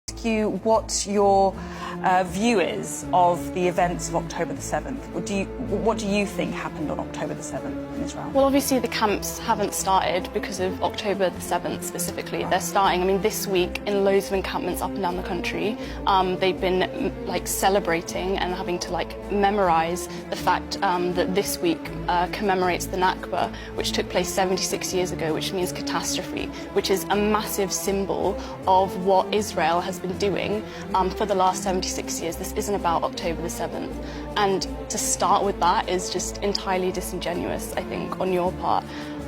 Ask you what your view is of the events of October the 7th. What do you think happened on October the 7th in Israel? Well, obviously the camps haven't started because of October the 7th specifically. They're starting, I mean, this week in loads of encampments up and down the country. They've been celebrating and having to memorize the fact that this week commemorates the Nakba, which took place 76 years ago, which means catastrophe, which is a massive symbol of what Israel has been doing for the last 76 years. This isn't about October the 7th. And to start with that is just entirely disingenuous, I think, on your part.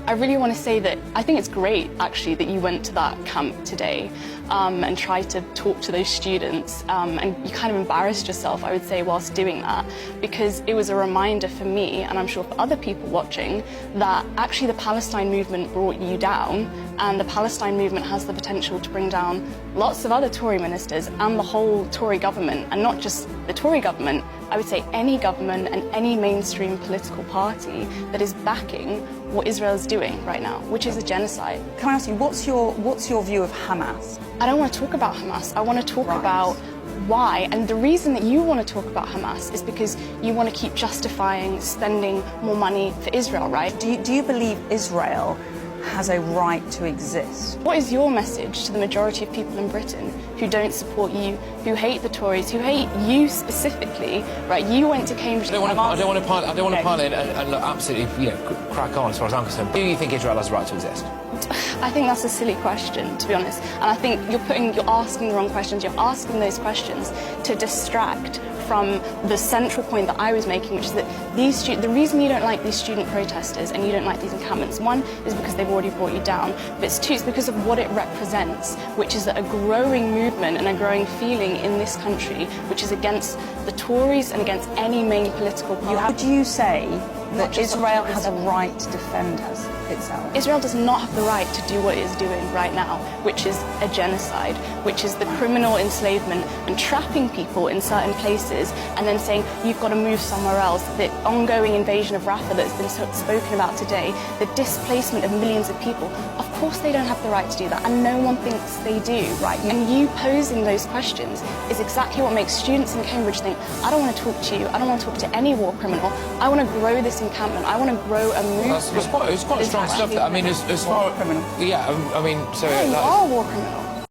I really want to say that I think it's great, actually, that you went to that camp today and tried to talk to those students. And you kind of embarrassed yourself, I would say, whilst doing that, because it was a reminder for me, and I'm sure for other people watching, that actually the Palestine movement brought you down, and the Palestine movement has the potential to bring down lots of other Tory ministers and the whole Tory government, and not just the Tory government, I would say any government and any mainstream political party that is backing what Israel is doing right now, which is a genocide. Can I ask you, what's your view of Hamas? I don't want to talk about Hamas. I want to talk about why. And the reason that you want to talk about Hamas is because you want to keep justifying spending more money for Israel, right? Do you believe Israel has a right to exist? What is your message to the majority of people in Britain who don't support you, who hate the Tories, who hate you specifically, right? You went to Cambridge. I don't want to pile in and absolutely, crack on as far as I'm concerned. Do you think Israel has a right to exist? I think that's a silly question, to be honest. And I think you're asking the wrong questions. You're asking those questions to distract from the central point that I was making, which is that the reason you don't like these student protesters and you don't like these encampments, one is because they've already brought you down, but two, it's because of what it represents, which is that a growing movement and a growing feeling in this country, which is against the Tories and against any main political party. Would you say that Israel has a right to defend itself? Israel does not have the right to do what it is doing right now, which is a genocide, which is the criminal enslavement and trapping people in certain places and then saying you've got to move somewhere else. The ongoing invasion of Rafah that's been spoken about today, the displacement of millions of people, of course they don't have the right to do that, and no one thinks they do, right? And you posing those questions is exactly what makes students in Cambridge think, I don't want to talk to you, I don't want to talk to any war criminal, I want to grow this encampment, I want to grow a movement. It's quite strong stuff. I mean, as far... criminal. Yeah, I mean, so... Yeah, you are a war criminal.